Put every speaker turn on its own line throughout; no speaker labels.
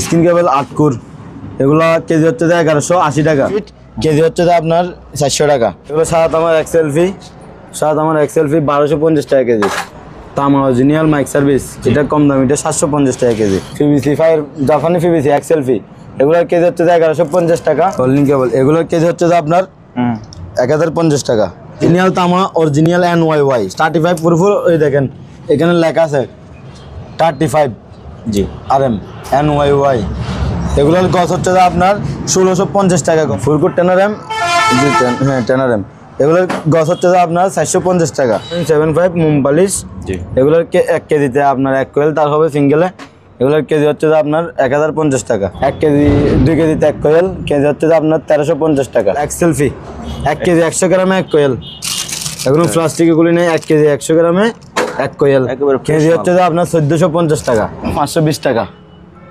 Screen কেবল 8 কুর, এগুলো KG হচ্ছে 1180 টাকা, কেজি হচ্ছে আপনার 400 টাকা। এগুলো সাত আমার এক্সেলফি, 1250 টাকা কেজি। তামা অরিজিনাল মাইক সার্ভিস, এটা কম দাম, এটা 750 টাকা কেজি। পিভিসি ফায়ার জাপানি পিভিসি এক্সেলফি, এগুলোর কেজি হচ্ছে 1150 টাকা। হোল্ডিং কেবল, এগুলোর কেজি হচ্ছে আপনার 1050 টাকা। অরিজিনাল তামা অরিজিনাল NYY 35 পুরোপুর, ওই দেখেন এখানে লেখা আছে 35
জি
RM NYY। এগুলোর গজ হচ্ছে আপনার 1650 টাকা। ফুলকুট 10 RM, হ্যাঁ 10 RM, এগুলোর গজ হচ্ছে আপনার 450 টাকা। 75 মোম পালিশ, এগুলোর 1 কেজিতে আপনার 1 কোয়েল তার হবে সিঙ্গেলে, এগুলোর কেজি হচ্ছে আপনার 1050 টাকা। 1 কেজি 2 কেজিতে 1 কোয়েল, কেজি হচ্ছে আপনার 1350 টাকা। এক্সেলফি 1 কেজি 100 গ্রামে 1 কোয়েল, এগুলো প্লাস্টিকে গুলি নেই, 1 কেজি 100 গ্রামে 1 কোয়েল, কেজি হচ্ছে আপনার 1450 টাকা। 520 টাকা,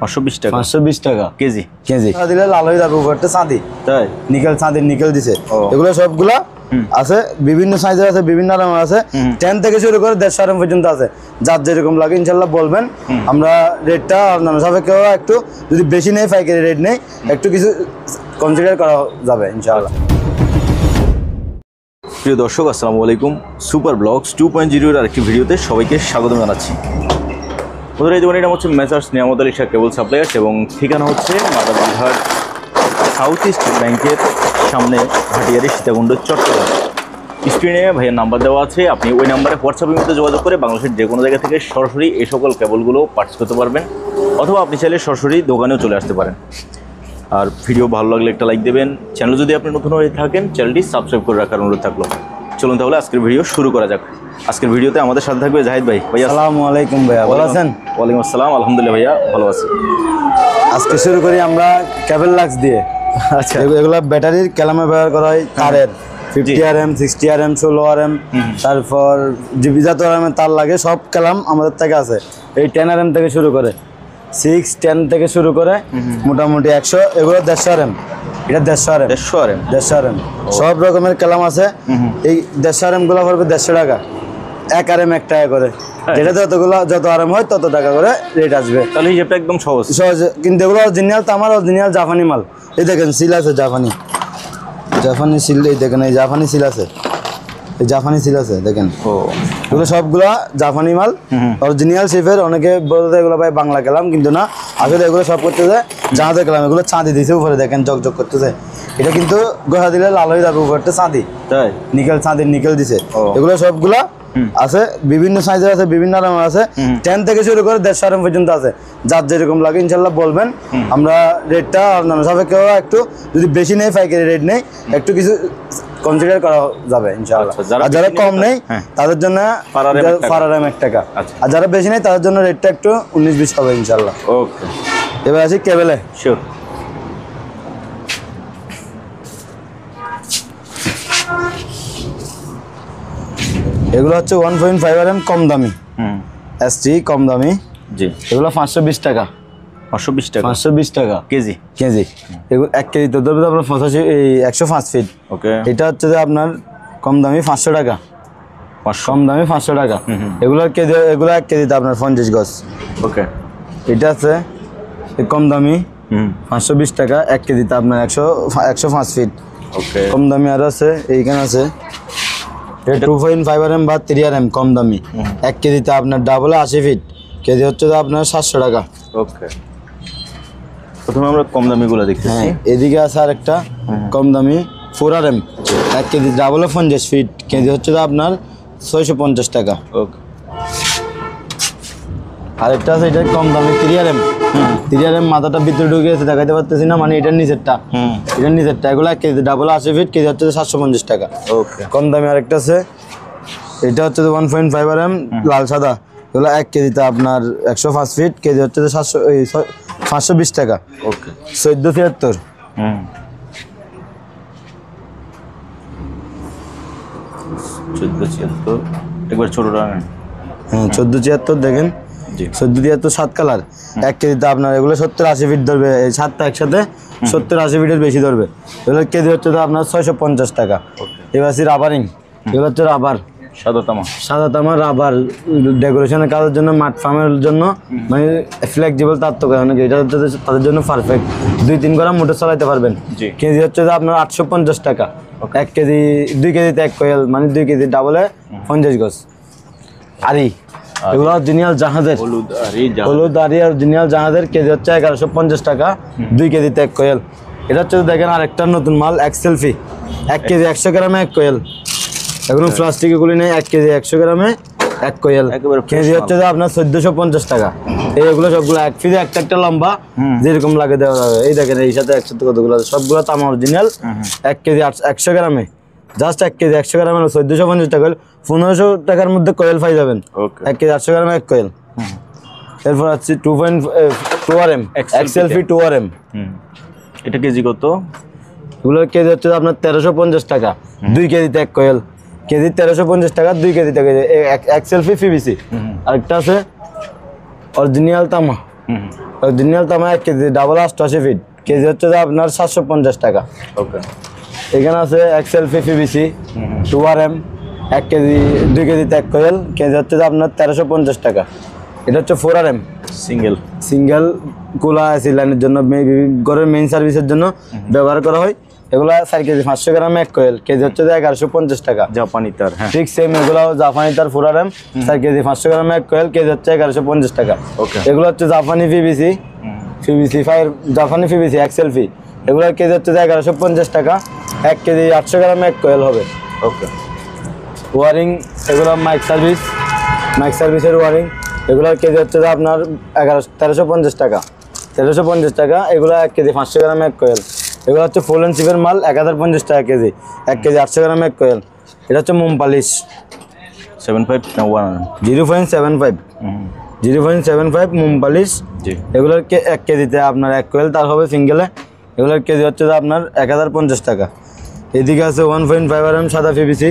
520 টাকা
কেজি
দিলে লাল হয়ে যাবে উপরটা চাঁদি,
তাই
নিকেল চাঁদির নিকেল দিছে। এগুলো সবগুলা আছে, বিভিন্ন সাইজের আছে, বিভিন্ন আরামের আছে, 10 থেকে শুরু করে 150 আরাম পর্যন্ত আছে। যার যেরকম লাগে ইনশাল্লাহ বলবেন, আমরা রেটটা আপনার সাপেক্ষে একটু যদি বেশি নেই, পাইকারি রেট নেই, একটু কিছু কনসিডার করা যাবে ইনশাআল্লাহ।
প্রিয় দর্শক আসসালামু আলাইকুম, সুপার ব্লগস 2.0 এর আরেকটি ভিডিওতে সবাইকে স্বাগত জানাচ্ছি। ওদের এই দোকানের নাম হচ্ছে মেসার্স নিয়ামত আলী শাহ কেবল সাপ্লায়ার্স এবং ঠিকানা হচ্ছে মাদারবাজার সাউথ ইস্ট ব্যাংকের সামনে, ভাটিয়ারি, সীতাকুণ্ড, চট্টগ্রাম। স্ক্রিনে ভাইয়ের নাম্বার দেওয়া আছে, আপনি ওই নাম্বারে হোয়াটসঅ্যাপের মধ্যে যোগাযোগ করে বাংলাদেশের যে কোনো জায়গা থেকে সরাসরি এই সকল কেবলগুলো পারচেজ করতে পারবেন, অথবা আপনি চাইলে সরাসরি দোকানেও চলে আসতে পারেন। আর ভিডিও ভালো লাগলে একটা লাইক দেবেন, চ্যানেল যদি আপনি নতুন হয়ে থাকেন চ্যানেলটি সাবস্ক্রাইব করে রাখার অনুরোধ থাকলো। চলুন তাহলে আজকের ভিডিও শুরু করা যাক। আজকের ভিডিওতে আমাদের সাথে থাকবে জাহিদ ভাই। ভাইয়া
আসসালামু আলাইকুম। ভাইয়া ভালো আছেন?
ওয়ালাইকুম আসসালাম, আলহামদুলিল্লাহ ভাইয়া ভালো আছি।
আজকে শুরু করি আমরা কেবল লাক্স দিয়ে। আচ্ছা, এগুলো ব্যাটারির ক্যালামে ব্যবহার করা হয়, তারের 50 RM, 60 RM, 16 RM, তারপর জিবি যত RM তার লাগে সব ক্যালাম আমাদের থেকে আছে। এই 10 RM থেকে শুরু করে 6, 10 থেকে শুরু করে মোটামুটি 100, এগুলো 150 RM, এটা 150 RM সব রকমের ক্যালাম আছে। এই 150 RM গুলো পড়বে 150 টাকা, 1 RM 1 টাকা করে, যেটা যত আরাম হয় তত টাকা করে রেট আসবে।
তাহলে হিসাবটা একদম সহজ,
কিন্তু এগুলো অরিজিনাল তামার, অরিজিনাল জাপানি মাল। এই দেখেন সিল আছে, জাপানি সিল, এই দেখেন এই জাপানি সিল আছে, এই জাপানি সিল আছে দেখেন। এগুলো সবগুলা জাপানি মাল, অরিজিনাল শেফের। অনেকে বলতে এগুলো ভাই বাংলা গেলাম, কিন্তু না, আসলে এগুলো সব করতেছে জাহাজের গেলাম। এগুলো চাঁদি দিছে উপরে, দেখেন জকজক করতেছে। এটা কিন্তু গোসা দিলে লাল হয়ে যাবে উপরটা চাঁদি, তাই নিকেল চাঁদির নিকেল দিছে। এগুলো সবগুলা আছে, বিভিন্ন সাইজের আছে, বিভিন্ন আরামের আছে, 10 থেকে শুরু করে 150 RM পর্যন্ত আছে। যার যেরকম লাগে ইনশাল্লাহ বলবেন, আমরা রেটটা আপনার সাপেক্ষে একটু যদি বেশি নেই, পাইকারি রেট নেই, একটু কিছু কনসিডার করা যাবে ইনশাআল্লাহ। আর যারা কম নেই তাদের জন্য পার RM 1 টাকা, আর যারা বেশি নেই তাদের জন্য রেটটা একটু 19-20 হবে ইনশাআল্লাহ।
ওকে,
এবার আসি কেবলে।
শিওর।
এগুলো হচ্ছে 1.5 RM কম দামি, ST কম দামি, জি। এগুলো 520 টাকা, 520 টাকা কেজি। এগুলো 1 কেজি তো ধরবে আপনার 105 ফিট। ওকে, এটা হচ্ছে যে আপনার কম দামি 500 টাকা, কম দামি 500 টাকা। এগুলোর কেজি, এগুলো 1 কেজিতে আপনার 50 গজ। ওকে, এটা আছে কম দামি 520 টাকা, 1 কেজিতে আপনার 105 ফিট। ওকে, কম দামি আরো আছে, এইখানে আছে 2.5 RM বা 3 RM কম দামি, 1 কেজিতে আপনার ডাবল 80 ফিট, কেজি হচ্ছে আপনার 700 টাকা। ওকে,
প্রথমে আমরা কম দামিগুলো দেখতেছি।
এদিকে আছে আর একটা কম দামি 4 RM, 1 kg double 50 feet, kg হচ্ছে আপনার 650 টাকা। ওকে, আরেকটা আছে এটা কম দামি 3 RM, মাথাটা ভিতরে ঢুকে গেছে, দেখাইতে পারতেছি না, মানে এটার নিচেরটা, এগুলো 1 কেজি ডাবল 80 ফিট, কেজি হচ্ছে 750 টাকা। ওকে, কম দামি আরেকটা আছে, এটা হচ্ছে 1.5 RM লাল সাদা, এগুলো 1 কেজিতে আপনার 105 ফিট, কেজি হচ্ছে 520 টাকা। ওকে, 1476,
1476 একবার ছোটটা।
হ্যাঁ 1476 দেখেন, 1476 7 কালার, 1 কেজিতে আপনার এগুলো 70-80 ফিট ধরবে, এই 7টা একসাথে 70-80 ফিটের বেশি ধরবে। এগুলো কেজি হচ্ছে আপনার 650 টাকা। এবার আছে রাবারিং, এগুলো হচ্ছে রাবার
সাদা
তামা রাবার ডেকোরেশনের কাজের জন্য, মাঠ ফার্মের জন্য, মানে ফ্লেক্সিবল তার তো কারণ এটা হচ্ছে তাদের জন্য পারফেক্ট। 2-3 গ্রাম মোটর চালাতে পারবেন। কেজি হচ্ছে যে আপনার 850 টাকা। 1 কেজি 2 কেজিতে 1 কোয়েল, মানে 2 কেজি ডাবলে 50 গজ। আরি এগুলো অরিজিনাল জাহাজের, হলুদ আরি অরিজিনাল জাহাজের, কেজি হচ্ছে 1150 টাকা, 2 কেজিতে 1 কোয়েল। এটা হচ্ছে দেখেন আরেকটা নতুন মাল এক্সেলফি, 1 কেজি 100 গ্রামে 1 কোয়েল। এগুলো প্লাস্টিকে গুলি নেই, 1 কেজি 100 গ্রামে 1 কোয়েল, কেজি হচ্ছে যে আপনার 1450 টাকা। এইগুলো সবগুলো 1 ফিটে একটা লম্বা, যেরকম লাগে দেওয়া যাবে। এই দেখেন এই সাথে একসাথে কতগুলো আছে, সবগুলো তামা অরিজিনাল। 1 কেজি 100 গ্রামে, জাস্ট 1 কেজি 100 গ্রামে 1450 টাকা, 1500 টাকার মধ্যে কোয়েল পাই যাবেন। 1 কেজি 800 গ্রামে 1 কোয়েল। এরপর আছে 2.2 RM এক্সেলফি 2 RM।
এটা কেজি কত?
এগুলোর কেজি হচ্ছে আপনার 1350 টাকা, 2 কেজিতে 1 কোয়েল, কেজি 1350 টাকা, 2 কেজিতে এক্সেলফি পিভিসি। আরেকটা আছে অরিজিনাল তামা, অরিজিনাল তামা 1 কেজি ডাবল 88 ফিট, কেজি হচ্ছে যে আপনার 750 টাকা।
ওকে,
এখানে আছে এক্সেলফি পিভিসি 2 RM, 1 কেজি 2 কেজিতে 1 কোয়েল, কেজি হচ্ছে যে আপনার 1350 টাকা। এটা হচ্ছে 4 RM সিঙ্গেল কুলা এসি লাইনের জন্য, ঘরের মেইন সার্ভিসের জন্য ব্যবহার করা হয়। এগুলা 4 কেজি 500 গ্রামে 1 কোয়েল, কেজি হচ্ছে যে 1150 টাকা।
জাপানি তার, হ্যাঁ
ঠিক সেম এগুলো জাপানি তার 4 RM, 4 কেজি 500 গ্রামে 1 কোয়েল, কেজি হচ্ছে 1150 টাকা।
ওকে,
এগুলো হচ্ছে জাপানি পিভিসি, জাপানি পিভিসি এক্সেলফি, এগুলোর কেজি হচ্ছে যে 1150 টাকা, 1 কেজি 800 গ্রামে 1 কোয়েল হবে।
ওকে,
ওয়ারিং এগুলো মাইক সার্ভিসের ওয়ারিং, এগুলোর কেজি হচ্ছে যে আপনার 1350 টাকা, 1350 টাকা। এগুলো 1 কেজি 500 গ্রামে 1 কোয়েল। এগুলো হচ্ছে ফুল অ্যান্ড চিপের মাল, 1050 টাকা কেজি, 1 কেজি 800 গ্রামে 1 কোয়েল। এটা হচ্ছে মোম পালিশ 0.75 মোম পালিশ। এগুলোর 1 কেজিতে আপনার 1 কোয়েল তার হবে সিঙ্গেলে। এগুলোর কেজি হচ্ছে যে আপনার 1050 টাকা। এদিকে আছে 1.5 RM সাদা পিভিসি,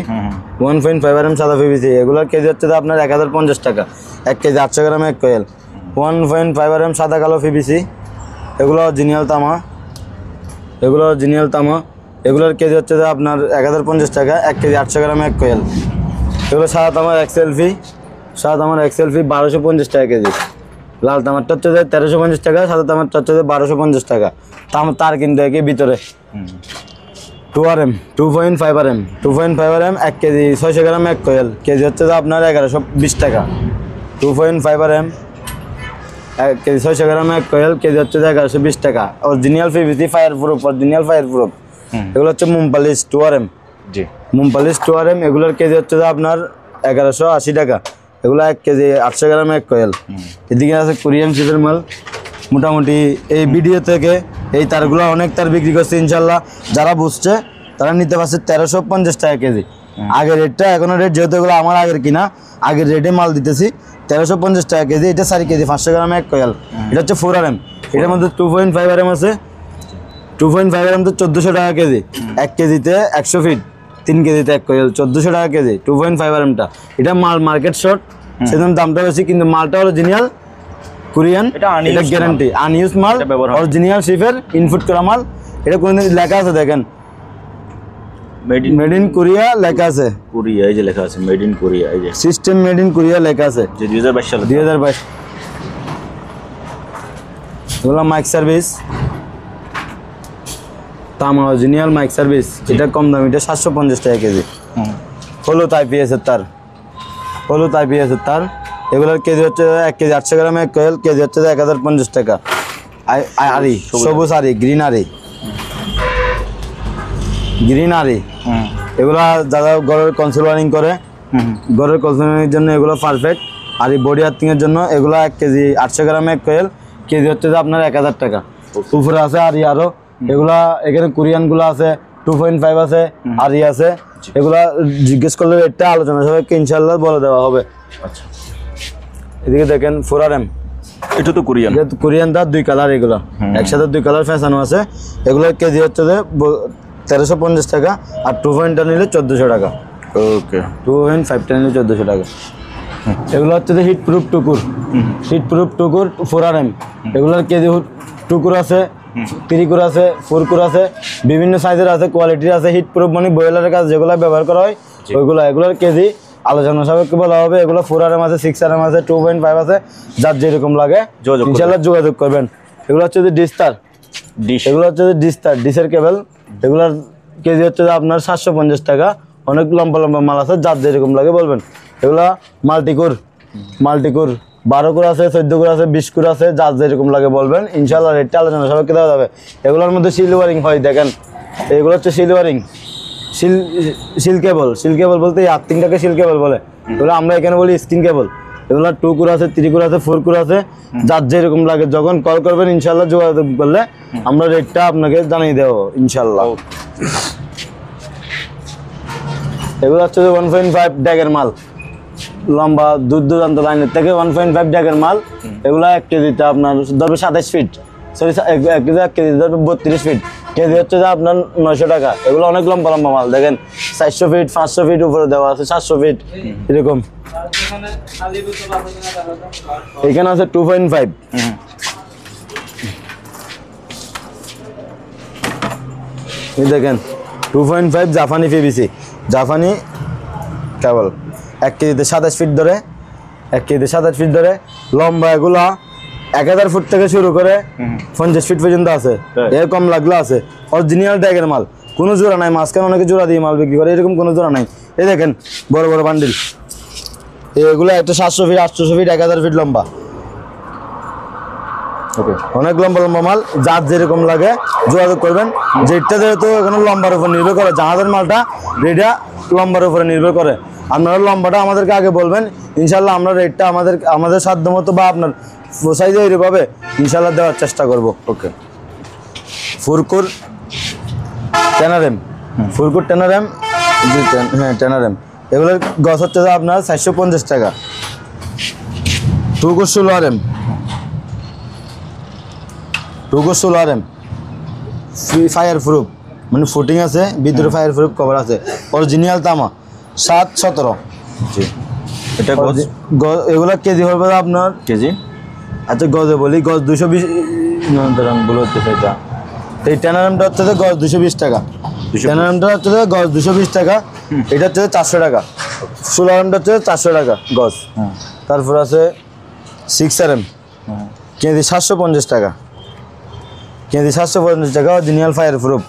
1.5 RM সাদা পিভিসি, এগুলোর কেজি হচ্ছে যে আপনার 1050 টাকা, 1 কেজি 800 গ্রামে 1 কোয়েল। 1.5 RM সাদা কালো পিভিসি, এগুলো অরিজিনাল তামা, এগুলোর কেজি হচ্ছে যে আপনার 1050 টাকা, 1 কেজি 800 গ্রামে 1 কোয়েল। এগুলো সাদা তামার এক্সেলফি 1250 টাকা কেজি। লাল তামারটা হচ্ছে যে 1350 টাকা, সাদা তামারটা হচ্ছে যে 1250 টাকা। তার কিন্তু একই ভিতরে। 2 RM 2.5 RM 1 কেজি 600 গ্রামে 1 কোয়েল, কেজি হচ্ছে যে আপনার 1120 টাকা। 2.5 RM 1 কেজি 600 গ্রামে 1 কোয়েল, কেজি হচ্ছে যে 1120 টাকা। অরিজিনাল পিভিসি ফায়ার প্রুফ, এগুলো হচ্ছে মোম পালিশ 2 RM, মোম পালিশ 2 RM, এগুলোর কেজি হচ্ছে যে আপনার 1180 টাকা। এগুলো 1 কেজি 800 গ্রামে 1 কোয়েল। এদিকে আছে কোরিয়ান চিপের মাল। মোটামুটি এই ভিডিও থেকে এই তারগুলো অনেক তার বিক্রি করছে ইনশাল্লাহ। যারা বুঝছে তারা নিতে পারছে 1350 টাকা কেজি। আগের রেটটা এখনো রেট, যেহেতু এগুলো আমার আগের কিনা, আগের রেটে মাল দিতেছি 1350 টাকা কেজি। এটা 4 কেজি 500 গ্রামে 1 কোয়েল। এটা হচ্ছে 4 RM, এটার মধ্যে 2.5 RM আছে। 2.5 RM তো 1400 টাকা কেজি, 1 কেজিতে 100 ফিট, 3 কেজিতে 1 কোয়েল, 1400 টাকা কেজি 2.5 RMটা। এটা মাল মার্কেট শর্ট, সেজন্য দামটা বেশি, কিন্তু মালটা অরিজিনাল কোরিয়ান, এটা গ্যারান্টি, আনইউজ মাল, অরিজিনাল শিপের ইনপুট করা মাল। এটা কোন লেখা আছে দেখেন, মেড ইন কোরিয়া লেখা আছে,
কোরিয়া এই যে লেখা আছে মেড ইন কোরিয়া, এই যে
সিস্টেম মেড ইন কোরিয়া লেখা আছে,
যে 2022 সালে
2022। এগুলো মাইক সার্ভিস, তামা অরিজিনাল মাইক সার্ভিস, এটা কম দাম, এটা 750 টাকা কেজি। হলুদ আইপিএস এর তার, এগুলোর কেজি হচ্ছে 1 কেজি 800 গ্রামে 1 কোয়েল, কেজি হচ্ছে 1050 টাকা। আরি সবুজ আরি, গ্রিন আরি, এগুলা যারা ঘরের কনসোল ওয়ারিং করে, ঘরের কনসোল ওয়ারিংয়ের জন্য এগুলো পারফেক্ট। আর এই বডি আর্থিং এর জন্য এগুলো 1 কেজি 800 গ্রামে 1 কোয়েল, কেজি হচ্ছে যে আপনার 1000 টাকা। উপরে আছে আরি আরো, এগুলা এখানে কোরিয়ানগুলো আছে, 2.5 আছে, আরি আছে। এগুলা জিজ্ঞেস করলে রেটটা আলোচনা সবাইকে ইনশাল্লাহ বলে দেওয়া হবে।
আচ্ছা,
এদিকে দেখেন 4 RM,
এটা তো
কোরিয়ান তার 2 কালার, এগুলো একসাথে 2 কালার ফ্যাশানো আছে। এগুলোর কেজি হচ্ছে যে 1350 টাকা, আর 2.5 নিলে 1400 টাকা।
ওকে,
2.5 নিলে 1400 টাকা। এগুলো হচ্ছে যে হিট প্রুফ টুকুর 4 RM, এগুলোর কেজি টুকুর আছে, 3 কুর আছে, 4 কুর আছে, বিভিন্ন সাইজের আছে, কোয়ালিটির আছে। হিট প্রুফ মানে বয়লারের কাজ যেগুলো ব্যবহার করা হয় ওইগুলো, এগুলোর কেজি আলোচনা সাপেক্ষে বলা হবে। এগুলো 4RM আছে, 6RM আছে, 2.5 আছে, যার যেরকম লাগে ইনশাল্লাহ যোগাযোগ করবেন। এগুলো হচ্ছে যে ডিস্টার
ডিশ,
এগুলো হচ্ছে যে ডিসের কেবল। এগুলোর কেজি হচ্ছে যে আপনার 750 টাকা। অনেক লম্বা লম্বা মাল আছে, যার যেরকম লাগে বলবেন। এগুলা মাল্টিকোর 12 কোর আছে, 14 কোর আছে, 20 কোর আছে, যার যেরকম লাগে বলবেন ইনশাল্লাহ রেটটা আলোচনা সাপেক্ষে দেওয়া যাবে। এগুলোর মধ্যে সিলওয়ারিং হয় দেখেন, এগুলো হচ্ছে সিলওয়ারিং সিল কেবল বলতে এই আর্থিংটাকে সিল কেবল বলে। এগুলো আমরা এখানে বলি স্কিন কেবল। এগুলো 2 কোর আছে, 3 কোর আছে, 4 কোর আছে, যার যেরকম লাগে যখন কল করবেন ইনশাল্লাহ যোগাযোগ করলে আমরা রেটটা আপনাকে জানিয়ে দেবো ইনশাল্লাহ। এগুলো হচ্ছে যে 1.5 ড্যাগের মাল, লম্বা দূরান্ত লাইনের থেকে 1.5 ড্যাগের মাল। এগুলো 1 কেজিতে আপনার ধরবে 27 ফিট, সরি 1 কেজি ধরবে 32 ফিট, কেজি হচ্ছে যে আপনার 900 টাকা। এগুলো অনেক লম্বা লম্বা মাল দেখেন, 400 ফিট 500 ফিট উপরে দেওয়া আছে, 700 ফিট এরকম। এখানে আছে 2.5, এই দেখেন 2.5 জাপানি পিভিসি, জাপানি কেবল 1 কেজিতে 27 ফিট ধরে, 1 কেজিতে 27 ফিট ধরে লম্বা। এগুলা 1000 ফুট থেকে শুরু করে 50 ফিট পর্যন্ত আছে, এর কম লাগলে আছে। অরিজিনাল ট্যাগের মাল, কোনো জোড়া নাই। মাঝখানে অনেকে জোড়া দিয়ে মাল বিক্রি করে, এরকম কোনো জোড়া নাই। এই দেখেন বড় বড় বান্ডিল, এগুলো একটা 700 ফিট 800 ফিট 1000 ফিট লম্বা।
ওকে,
অনেক লম্বা লম্বা মাল, যার যেরকম লাগে যোগাযোগ করবেন। যেটা যেহেতু এখানে লম্বার উপর নির্ভর করে, জাহাজের মালটা রেটটা লম্বার উপরে নির্ভর করে। আপনারা লম্বাটা আমাদেরকে আগে বলবেন, ইনশাল্লাহ আমরা রেটটা আমাদের সাধ্য মতো বা আপনার সাইজে এইভাবে ইনশাল্লাহ দেওয়ার চেষ্টা করব।
ওকে,
4 কোর 10RM, 4 কোর 10RM, হ্যাঁ 10RM। এগুলোর গছ হচ্ছে যে আপনার 450 টাকা। 2 core 16RM, 2 core 16RM, fire proof, মানে ফুটিং আছে ভিতরে, ফায়ার প্রুফ কভার আছে, অরিজিনাল তামা, 717।
জি, এটা
এগুলো কেজি হবে আপনার
কেজি।
আচ্ছা গজে বলি, গজ 220 বলে হচ্ছে এটা। এই 10RMটা হচ্ছে যে গজ 220 টাকা, 10RMটা হচ্ছে যে গজ 220 টাকা, এটা হচ্ছে 400 টাকা। 16RMটা হচ্ছে 400 টাকা গজ। তারপর আছে 6RM, কেজি 750 টাকা, কেজি 750 টাকা, অরিজিনাল ফায়ার প্রুফ,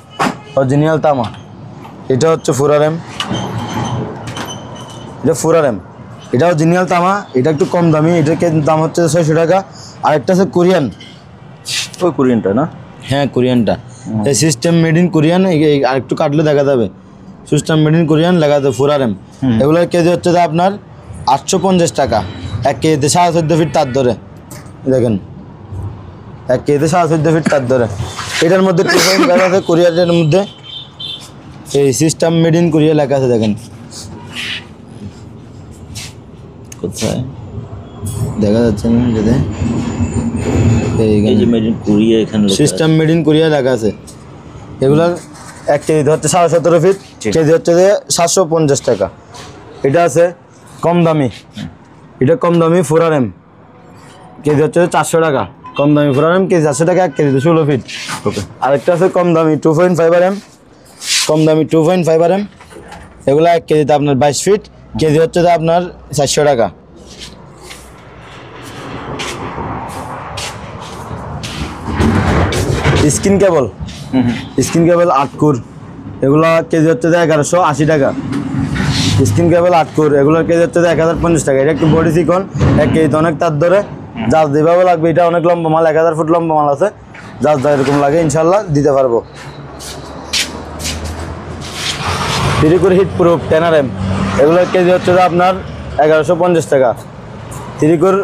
অরিজিনাল তামা। এটা হচ্ছে 4RM, এটা 4RM, এটা অরিজিনাল তামা, এটা একটু কম দামি, এটার দাম হচ্ছে 600 টাকা। আরেকটা আছে কোরিয়ান,
ওই কোরিয়ানটা না?
হ্যাঁ কোরিয়ানটা, এই সিস্টেম মেড ইন কোরিয়ান। আরেকটু কাটলে দেখা যাবে সিস্টেম মেড ইন কোরিয়ান লেখা আছে 4RM। এগুলোর কেজি হচ্ছে যে আপনার 850 টাকা। 1 কেজিতে 14.5 ফিট তার ধরে, দেখেন 1 কেজিতে 14.5 ফিট তার ধরে। এটার মধ্যে 2.5 আছে কোরিয়ানের মধ্যে, এই সিস্টেম মেড ইন কোরিয়া লেখা আছে দেখেন। কোথায় দেখা যাচ্ছে না যেতে,
এই যে মেড ইন কোরিয়া, এখানে
সিস্টেম মেড ইন কোরিয়া লেখা আছে। এগুলার 1 কেজি হচ্ছে 17.5 ফিট, কেজি হচ্ছে যে 750 টাকা। এটা আছে কম দামি, এটা কম দামি 4RM, কেজি হচ্ছে 400 টাকা। কম দামি 4RM কেজি 400 টাকা, 1 কেজিতে 16 ফিট।
ওকে,
আরেকটা আছে কম দামি 2.5RM, কম দামি 2.5RM। এগুলো 1 কেজিতে আপনার 22 ফিট, কেজি হচ্ছে যে আপনার 400 টাকা। স্কিন কেবল, স্কিন কেবল 8 কোর, এগুলো কেজি হচ্ছে যে 1180 টাকা। স্কিন কেবল 8 কোর, এগুলোর কেজি হচ্ছে যে 1050 টাকা। এটা একটু বডি চিকন, 1 কেজিতে অনেক তার ধরে, যার যেভাবে লাগবে। এটা অনেক লম্বা মাল, 1000 ফুট লম্বা মাল আছে, যার যা এরকম লাগে ইনশাল্লাহ দিতে পারবো। 3 কোর হিট প্রুফ 10RM, এগুলোর কেজি হচ্ছে যে আপনার 1150 টাকা। 3 কোর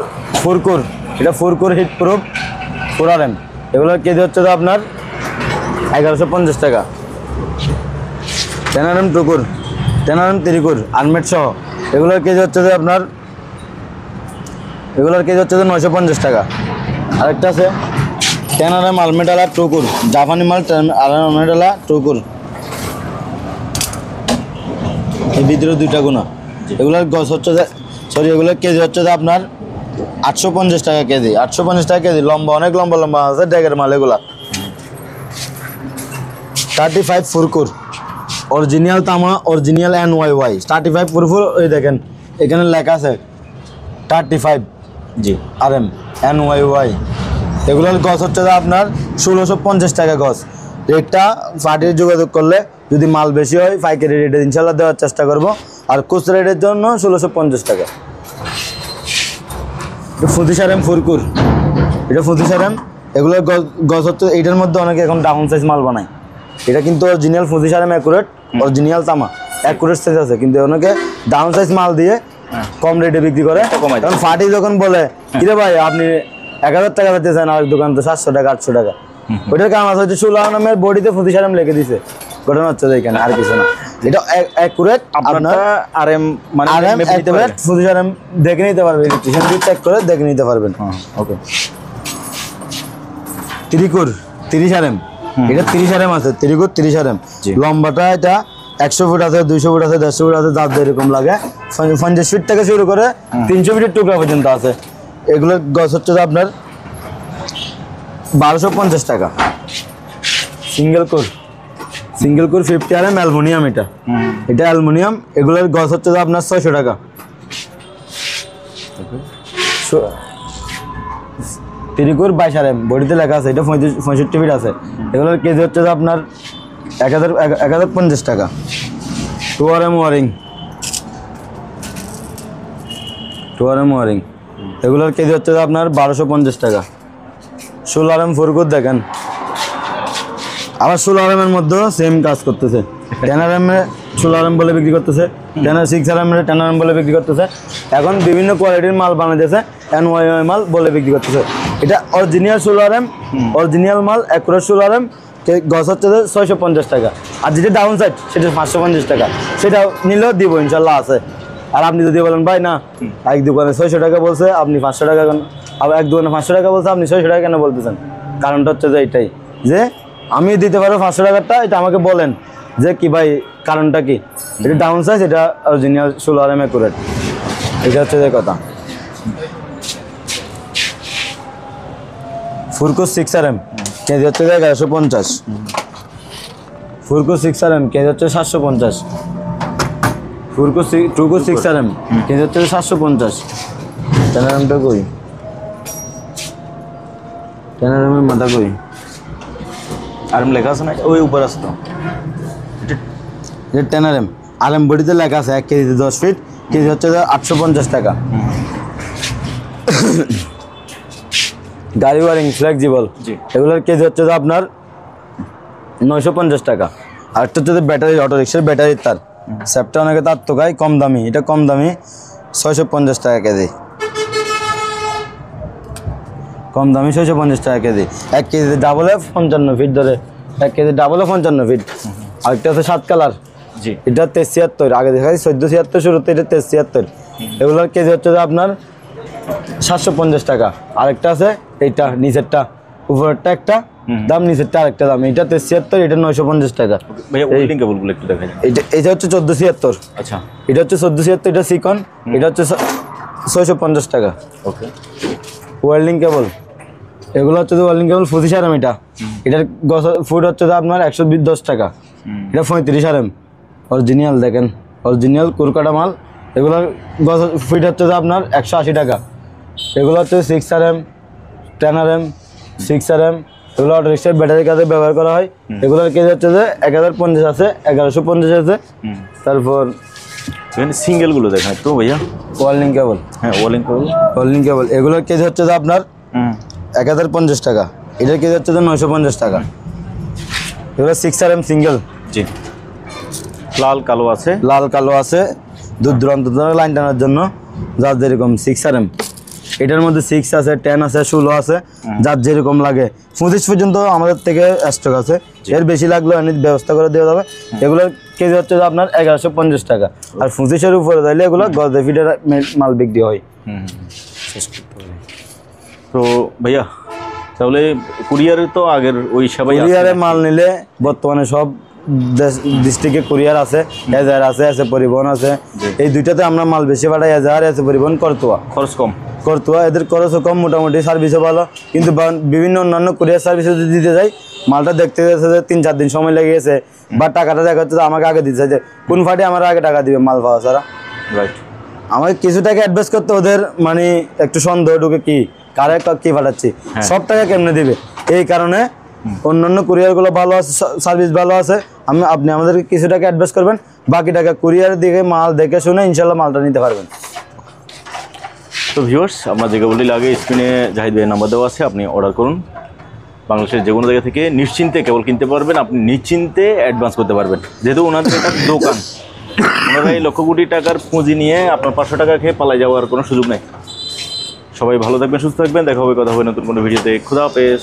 4 কোর, এটা 4 কোর হিট প্রুফ 4RM, এগুলোর কেজি হচ্ছে যে আপনার 1150 টাকা। 10RM 2 কোর, 10RM 3 কোর আনমেড সহ, এগুলোর কেজি হচ্ছে যে আপনার, এগুলোর কেজি হচ্ছে যে 950 টাকা। আরেকটা আছে 10RM আলমেডালা 2 কোর, জাপানি মাল, আলমেডালা 2 কোর, এই ভিতরে 2টা গুণা। এগুলোর গছ হচ্ছে যে, সরি, এগুলোর কেজি হচ্ছে যে আপনার 850 টাকা কেজি, 850 টাকা কেজি। লম্বা অনেক লম্বা লম্বা আছে ড্যাগের মাল এগুলা। 35 4 কোর, অরিজিনাল তামা, অরিজিনাল NYY 35 4 এই দেখেন এখানে লেখা আছে 35
জি
RM NYY। এগুলোর গছ হচ্ছে যে আপনার 1650 টাকা গছ। রেটটা পার্টির যোগাযোগ করলে যদি মাল বেশি হয় পাইকারি রেটে ইনশাল্লাহ দেওয়ার চেষ্টা করব। আর খুচরা রেটের জন্য 1650 টাকা। ফুদিসারেম ফুরকুর, এটা ফুদিসারেম। এগুলোর গছ হচ্ছে এইটার মধ্যে অনেকে এখন ডাউন সাইজ মাল বানায়। এটা কিন্তু অরিজিনাল ফুদিসারেম অ্যাকুরেট, অরিজিনাল তামা অ্যাকুরেট সাইজ আছে, কিন্তু অনেকে ডাউন সাইজ মাল দিয়ে কম রেটে বিক্রি করে। কারণ ফাটি যখন বলে কিরে ভাই আপনি 1000 টাকা দিতে চান, আর দোকান তো 700 টাকা 800 টাকা। ওইটার কারণ আছে হচ্ছে 16 নামের বডিতে ফুদিসারেম লিখে দিছে, ঘটনা হচ্ছে যে এখানে আর কিছু না। এটা অ্যাকুরেট আপনার
RM মানে
RM অ্যাকুরেট ফুদিসারেম দেখে নিতে পারবেন, ইলেকট্রিশিয়ান দিয়ে চেক করে দেখে নিতে পারবেন।
ওকে।
ত্রিকুর 30 RM, এটা 30 RM আছে, ত্রিকুর 30 RM। লম্বাটা এটা 100 ফুট আছে, 200 ফুট আছে, 150 ফুট আছে, যার যেরকম লাগে। 50 ফিট থেকে শুরু করে 300 ফিটের টুকরা পর্যন্ত আছে। এগুলোর গছ হচ্ছে যে আপনার 1250 টাকা। সিঙ্গেল কোর 50 RM অ্যালুমিনিয়াম, এটা অ্যালুমিনিয়াম। এগুলোর গছ হচ্ছে যে আপনার 600 টাকা। ত্রিকুর 22 RM, বডিতে লেখা আছে, এটা 65 ফিট আছে। এগুলোর কেজি হচ্ছে যে আপনার 1050 টাকা। 2 RM ওয়ারিং, এগুলোর কেজি হচ্ছে যে আপনার 1250 টাকা। 16 RM ফুরকুর দেখেন, আবার 16 RM এর মধ্যেও সেম কাজ করতেছে। 10 RM 16 RM বলে বিক্রি করতেছে, 6 RM 10 RM বলে বিক্রি করতেছে। এখন বিভিন্ন কোয়ালিটির মাল বানাইতেছে, NYY মাল বলে বিক্রি করতেছে। এটা অরিজিনাল 16 RM, অরিজিনাল মাল অ্যাকুরেট 16 RM। গছ হচ্ছে যে 650 টাকা। আর যেটা ডাউন সাইড সেটা 550 টাকা। সেটা নিলেও দিব ইনশাল্লাহ আছে। আর আপনি যদি বলেন ভাই না এক দোকানে 600 টাকা বলছে আপনি 500 টাকা কেন, আবার এক দোকানে 500 টাকা বলছে আপনি 600 টাকা কেন বলতেছেন, কারণটা হচ্ছে যে এটাই যে আমি দিতে পারবো 500 টাকারটা, এটা আমাকে বলেন যে কি ভাই কারণটা কি। এটা ডাউন সাইজ, এটা অরিজিনাল 16 RM অ্যাকুরেট, এটা হচ্ছে যে কথা। ফুরকুর 6 RM, কেজি হচ্ছে যে 1150। ফুরকুর 6 RM, কেজি হচ্ছে 750। টুকুর 6 RM, কেজি হচ্ছে 750। 10 RMটা কই, 10 RM এর মাথা কই,
RM লেখা আছে না, ওই উপর আছে তো।
এটা 10 RM, RM বডিতে লেখা আছে 1 কেজিতে 10 ফিট, কেজি হচ্ছে 850 টাকা। গাড়ি ওয়ারিং ফ্লেক্সিবল, এগুলোর কেজি হচ্ছে আপনার 950 টাকা। আর একটা হচ্ছে ব্যাটারি, অটো রিক্সার ব্যাটারির তার, স্যাপটা অনেকে তার তো গায়ে কম দামি, এটা কম দামি 650 টাকা কেজি। কম দামি 650 টাকা কেজি। 1 কেজিতে ডাবলে 55 ফিট ধরে, 1 কেজি ডাবলে 55 ফিট। আরেকটা আছে 7 কালার, এটা 73, আগে দেখাচ্ছি 1476 শুরুতে, এটা 73। এগুলোর কেজি হচ্ছে আপনার 750 টাকা। আরেকটা আছে এইটা নিচেরটা, উপরেরটা একটা দাম, নিচেরটা আরেকটা দাম। এটা 73, এটা 950 টাকা।
ভাইয়া ওয়েল্ডিং কেবলগুলো একটু দেখাই।
এটা হচ্ছে 1476।
আচ্ছা,
এটা হচ্ছে 1476, এটা সিকন, এটা হচ্ছে 650 টাকা।
ওকে।
ওয়েল্ডিং কেবল, এগুলো হচ্ছে ওয়েল্ডিং কেবল ফুদিসারেম। এটার ফুট হচ্ছে আপনার 110 টাকা। এটা 35 RM অরিজিনাল, দেখেন অরিজিনাল কুরকাটা মাল। এগুলোর ফিট হচ্ছে আপনার 180 টাকা। এগুলো হচ্ছে 6 RM, 10 RM, 6 RM। এগুলো অটো রিক্সার ব্যাটারির কাজে ব্যবহার করা হয়। এগুলোর কেজি হচ্ছে যে 1050 আছে, 1150 আছে। তারপর
সিঙ্গেলগুলো দেখেন একটু ভাইয়া।
ওয়েল্ডিং কেবল,
হ্যাঁ
ওয়েল্ডিং কেবল, এগুলোর কেজি হচ্ছে যে আপনার 1050 টাকা। এটার কেজি হচ্ছে যে 950 টাকা। এগুলো 6 RM সিঙ্গেল।
জি, লাল কালো আছে,
লাল কালো আছে, দূর দূরান্ত লাইন টানার জন্য, যার যেরকম 6 RM। এটার মধ্যে 6 আছে, 10 আছে, 16 আছে, যার যেরকম লাগে। 25 পর্যন্ত আমাদের থেকে স্টক আছে, এর বেশি লাগলেও এনে ব্যবস্থা করে দেওয়া যাবে। এগুলোর কেজি হচ্ছে আপনার 1150 টাকা। আর 25-এর উপরে তাইলে এগুলো গজে ফিটের মাল বিক্রি হয়।
তো ভাইয়া তাহলে কুরিয়ারে তো আগের ওই সবাই
কুরিয়ারে মাল নিলে বর্তমানে সব ডিস্ট্রিক্টে কুরিয়ার আছে, এজার আছে পরিবহন আছে। এই দুইটাতে আমরা মাল বেশি পাঠাই, এজার আছে পরিবহন। খরচ কম, এদের খরচও কম, মোটামুটি সার্ভিসও ভালো। কিন্তু বিভিন্ন অন্যান্য কুরিয়ার সার্ভিস দিতে যাই, মালটা দেখতে গেছে যে 3-4 দিন সময় লেগে গেছে, বা টাকাটা দেখা যাচ্ছে আমাকে আগে দিতে চাই যে কোন ফাটে আমার আগে টাকা দিবে মাল পাওয়া ছাড়া।
রাইট।
আমাকে কিছু টাকা অ্যাডভান্স করতে, ওদের মানে একটু সন্দেহ ঢুকে কি কারে কি পাঠাচ্ছি, সব টাকা কেমনে দিবে। এই কারণে অন্যান্য কুরিয়ারগুলো ভালো আছে, সার্ভিস ভালো আছে, আপনি আমাদেরকে কিছু টাকা অ্যাডভান্স করবেন, বাকি টাকা কুরিয়ারের দিকে মাল দেখে শুনে ইনশাল্লাহ মালটা নিতে পারবেন।
তো ভিউয়ার্স, আপনার যে কেবলটি লাগে স্ক্রিনে জাহিদ ভাইয়ের নাম্বার দেওয়া আছে, আপনি অর্ডার করুন। বাংলাদেশের যে কোনো জায়গা থেকে নিশ্চিন্তে কেবল কিনতে পারবেন, আপনি নিশ্চিন্তে অ্যাডভান্স করতে পারবেন, যেহেতু ওনাদের এটা দোকান। ওনারা এই লক্ষ কোটি টাকার পুঁজি নিয়ে আপনার 500 টাকা খেয়ে পালাই যাওয়ার কোনো সুযোগ নেই। সবাই ভালো থাকবেন, সুস্থ থাকবেন, দেখা হবে, কথা হবে নতুন কোনো ভিডিওতে। খুদা হাফেজ।